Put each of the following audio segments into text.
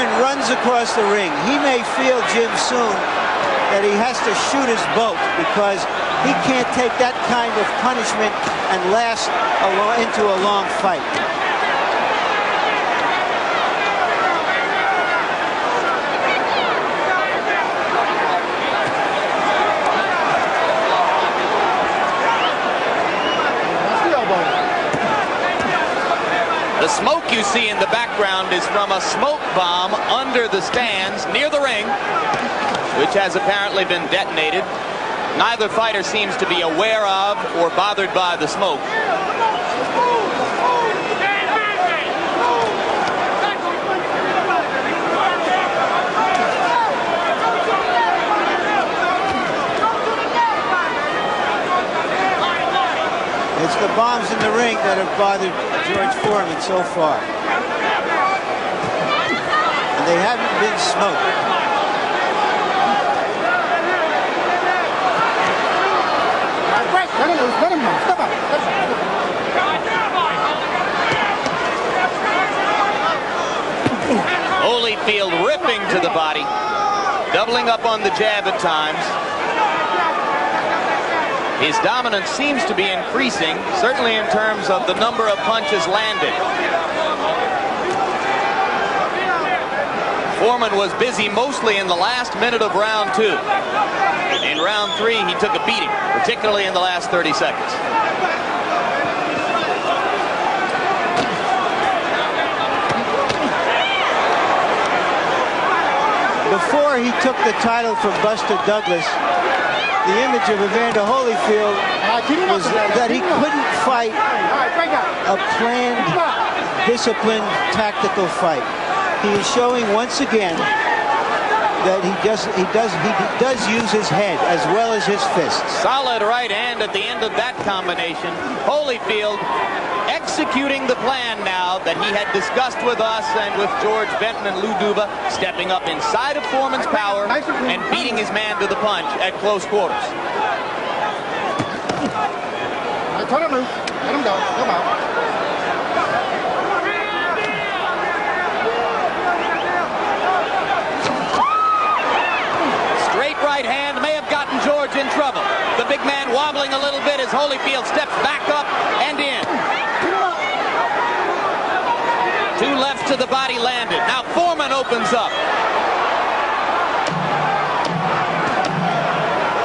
Foreman runs across the ring. He may feel, Jim, soon that he has to shoot his boat because he can't take that kind of punishment and last into a long fight. The smoke you see in the background is from a smoke bomb under the stands near the ring, which has apparently been detonated. Neither fighter seems to be aware of or bothered by the smoke. It's the bombs in the ring that have bothered George Foreman so far. And they haven't been smoked. Holyfield ripping to the body, doubling up on the jab at times. His dominance seems to be increasing, certainly in terms of the number of punches landed. Foreman was busy mostly in the last minute of round 2. In round 3, he took a beating, particularly in the last 30 seconds. Before he took the title from Buster Douglas, the image of Evander Holyfield was that he couldn't fight a planned, disciplined, tactical fight. He is showing once again that he does use his head as well as his fists. Solid right hand at the end of that combination. Holyfield executing the plan now that he had discussed with us and with George Benton and Lou Duba, stepping up inside of Foreman's power and beating his man to the punch at close quarters. Turn him loose. Let him go. Come out. Straight right hand may have gotten George in trouble. The big man wobbling a little bit as Holyfield steps back up and in. 2 lefts to the body landed. Now Foreman opens up.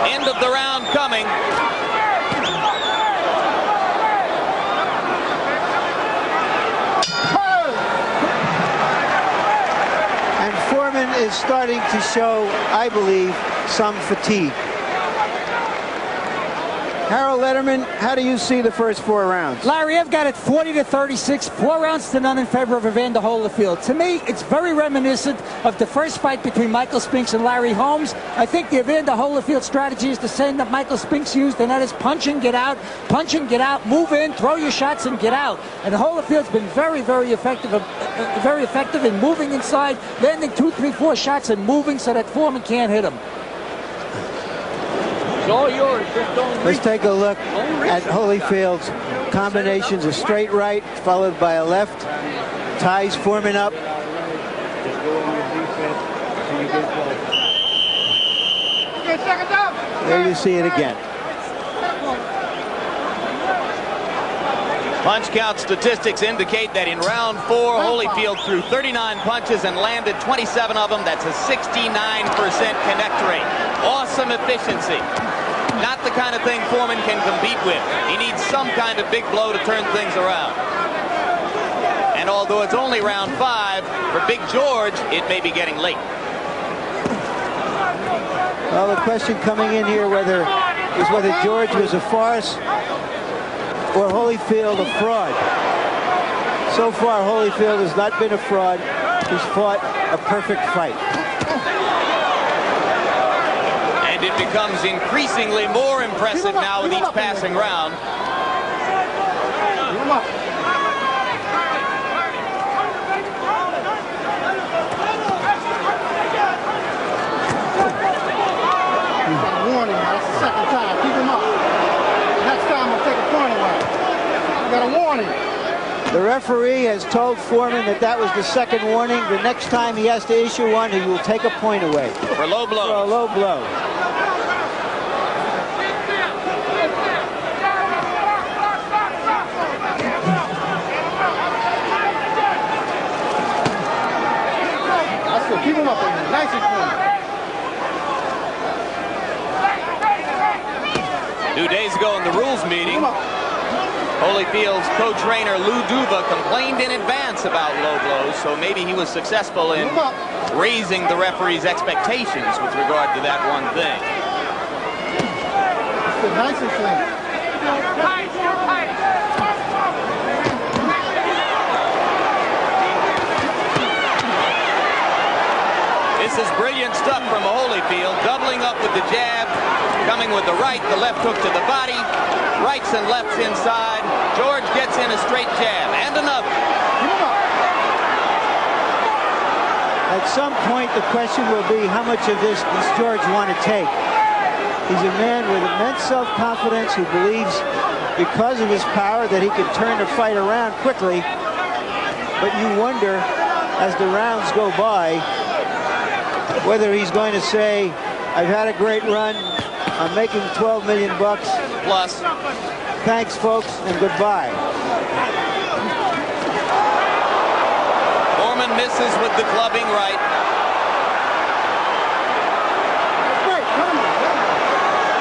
End of the round coming. And Foreman is starting to show, I believe, some fatigue. Harold Letterman, how do you see the first 4 rounds? Larry, I've got it 40-36, 4 rounds to none in favor of Evander Holyfield. To me, it's very reminiscent of the first fight between Michael Spinks and Larry Holmes. I think the Evander Holyfield strategy is the same that Michael Spinks used, and that is punch and get out, move in, throw your shots, and get out. And Holyfield's been very, very effective in moving inside, landing 2, 3, 4 shots and moving so that Foreman can't hit him. All yours. Let's take a look at Holyfield's combinations. A straight right followed by a left. Ties Foreman up. There you see it again. Punch count statistics indicate that in round 4, Holyfield threw 39 punches and landed 27 of them. That's a 69% connect rate. Awesome efficiency. Not the kind of thing Foreman can compete with. He needs some kind of big blow to turn things around. And although it's only round 5, for Big George, it may be getting late. Well, the question coming in here whether George was a farce or Holyfield a fraud. So far, Holyfield has not been a fraud. He's fought a perfect fight. And it becomes increasingly more impressive now with each passing round. Warning, that's the second time. Keep him up. Next time I'll take a point away. I got a warning. The referee has told Foreman that that was the second warning. The next time he has to issue one, he will take a point away. For low blow. For a low blow. That's good. Keep him up in there. Nice and clean. 2 days ago in the rules meeting, Holyfield's co-trainer Lou Duva complained in advance about low blows, so maybe he was successful in raising the referee's expectations with regard to that one thing. Nice and clean. This is brilliant stuff from Holyfield, doubling up with the jab, coming with the right, the left hook to the body, rights and lefts inside. George gets in a straight jab, and another. At some point, the question will be, how much of this does George want to take? He's a man with immense self-confidence who believes, because of his power, that he can turn the fight around quickly. But you wonder, as the rounds go by, whether he's going to say, I've had a great run, I'm making $12 million bucks. Plus. Thanks, folks, and goodbye. Foreman misses with the clubbing right.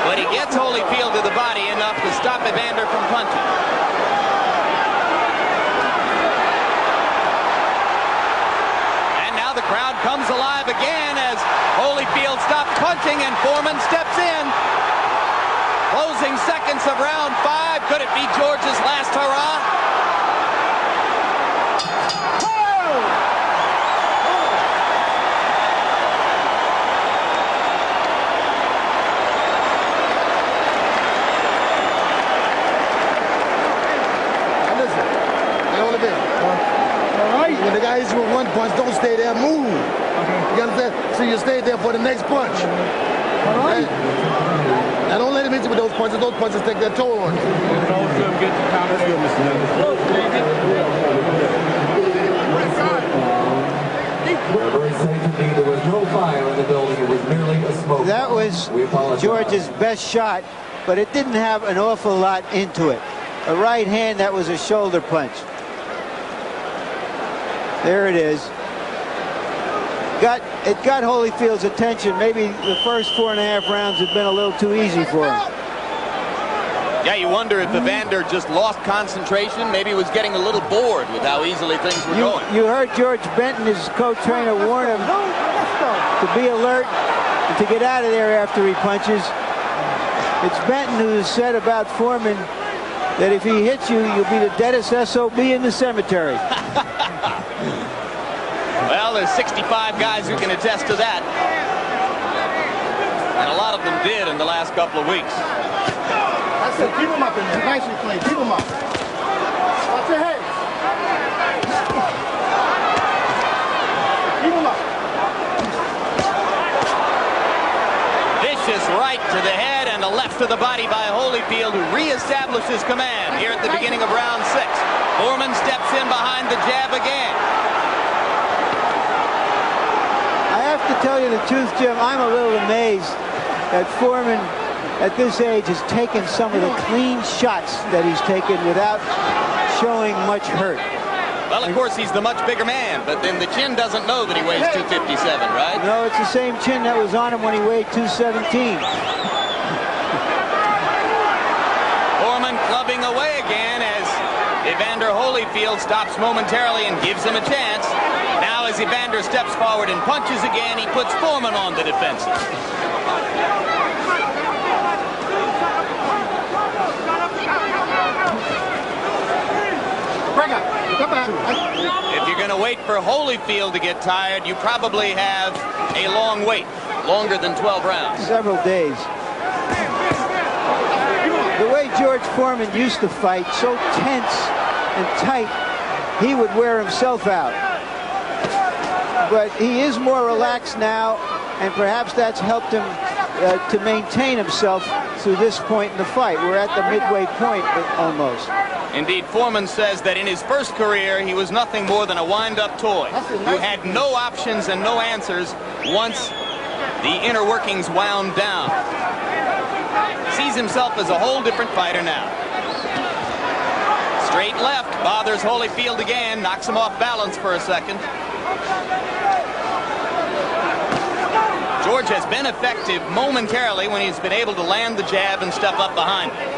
But he gets Holyfield to the body enough to stop Evander from punching. And now the crowd comes alive again as Holyfield stops punching and Foreman steps in. Closing seconds of round 5. Could it be George's last hurrah? Listen, you know what it is? When the guy hits you with one punch, don't stay there, move. You understand? So you stay there for the next punch. All right? Now don't let him hit you with those punches. Those punches take their toll on you. There was no fire in the building. It was merely a smoke. That was George's best shot, but it didn't have an awful lot into it. A right hand, that was a shoulder punch. There it is. It got Holyfield's attention. Maybe the first 4.5 rounds had been a little too easy for him. Yeah, you wonder if Evander just lost concentration. Maybe he was getting a little bored with how easily things were going. You heard George Benton, his co-trainer, warn him to be alert and to get out of there after he punches. It's Benton who has said about Foreman that if he hits you, you'll be the deadest SOB in the cemetery. Well, there's 65 guys who can attest to that. And a lot of them did in the last couple of weeks. That's it. Keep him up in there. Nice and clean. Keep him up. Watch your head. Keep him up. Vicious right to the head and a left to the body by Holyfield, who reestablishes command here at the beginning of round 6. Foreman steps in behind the jab again. I have to tell you the truth, Jim, I'm a little amazed that Foreman at this age has taken some of the clean shots that he's taken without showing much hurt. Well, of course, he's the much bigger man, but then the chin doesn't know that he weighs 257, right? No, it's the same chin that was on him when he weighed 217. Foreman clubbing away again as Evander Holyfield stops momentarily and gives him a chance. Now as Evander steps forward and punches again, he puts Foreman on the defensive. If you're going to wait for Holyfield to get tired, you probably have a long wait, longer than 12 rounds. Several days. The way George Foreman used to fight, so tense and tight, he would wear himself out. But he is more relaxed now, and perhaps that's helped him to maintain himself through this point in the fight. We're at the midway point almost. Indeed, Foreman says that in his first career, he was nothing more than a wind-up toy who had no options and no answers once the inner workings wound down. Sees himself as a whole different fighter now. Straight left bothers Holyfield again, knocks him off balance for a second. George has been effective momentarily when he's been able to land the jab and step up behind him.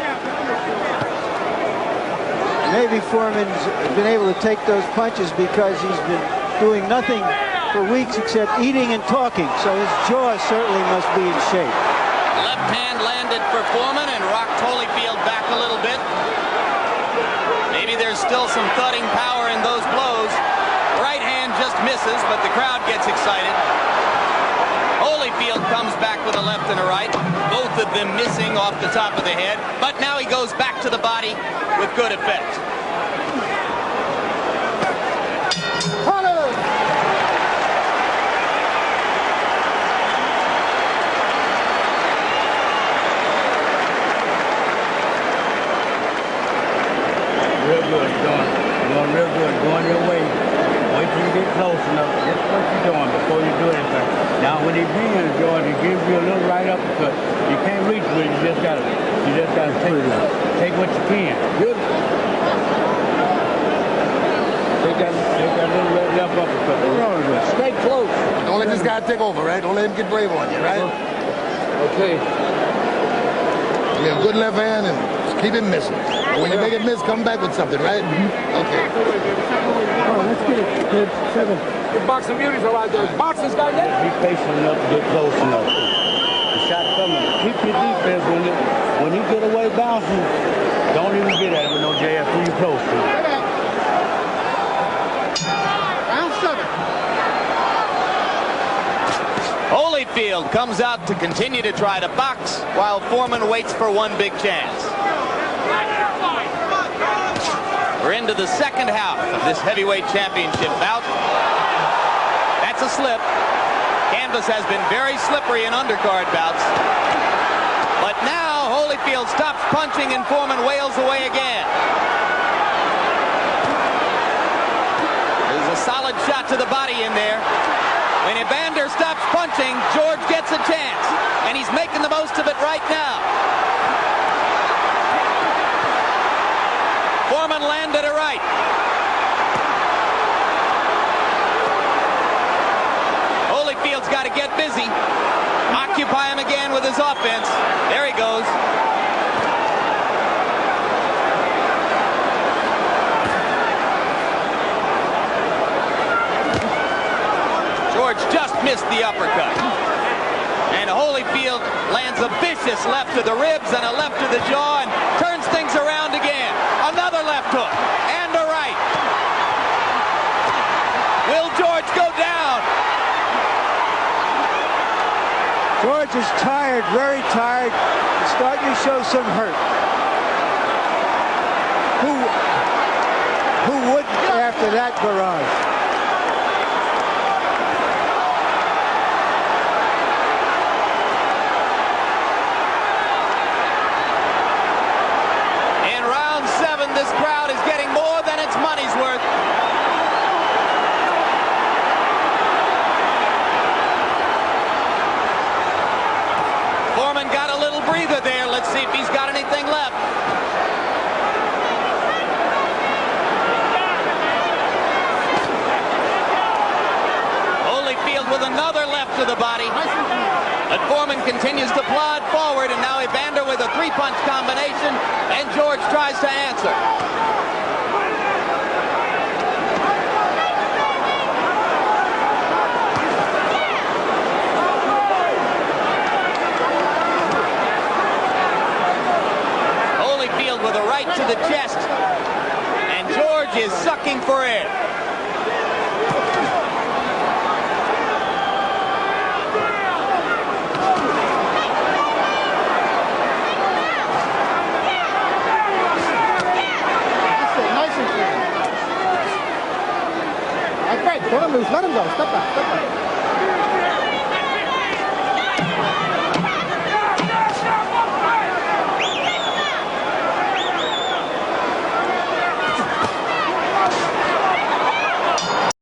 Maybe Foreman's been able to take those punches because he's been doing nothing for weeks except eating and talking, so his jaw certainly must be in shape. Left hand landed for Foreman and rocked Holyfield back a little bit. Maybe there's still some thudding power in those blows. Right hand just misses, but the crowd gets excited. Holyfield comes back with a left and a right, both of them missing off the top of the head, but now he goes back to the body with good effect. Real good, going real good, going your way. Wait till you get close enough. That's what you're doing before you do anything. Now, when he brings in George, he gives you a little right uppercut. You can't reach with it. You just gotta take what you can. Good. Take that little left uppercut. Stay close. Don't let this guy take over, right? Don't let him get brave on you, right? Okay. You have a good left hand and just keep it missing. And when you make it miss, come back with something, right? Okay. Oh, let's get it. Good. 7. The boxing beauties are right there. Boxing's got that. Be patient enough to get close enough. The shot coming. Keep your defense when you get away bouncing. Don't even get at it with no jab too close to it. Round 7. Holyfield comes out to continue to try to box while Foreman waits for one big chance. We're into the second half of this heavyweight championship bout. That's a slip. Canvas has been very slippery in undercard bouts. But now Holyfield stops punching and Foreman wails away again. There's a solid shot to the body in there. When Evander stops punching, George gets a chance. And he's making the most of it right now. Foreman landed a right. Holyfield's got to get busy. Occupy him again with his offense. There he goes. George just missed the uppercut. And Holyfield lands a vicious left to the ribs and a left to the jaw and turns things around again. Another left hook and a right. Will George go down? George is tired, very tired. He's starting to show some hurt. Who wouldn't after that barrage? This crowd is getting more than its money's worth. Foreman got a little breather there. Let's see if he's got anything left. Holyfield with another left to the body. But Foreman continues to plod forward, and now Evander with a 3-punch combination, and George tries to answer. Holyfield with a right to the chest, and George is sucking for air. Don't lose. Let him go. Step back. Step back.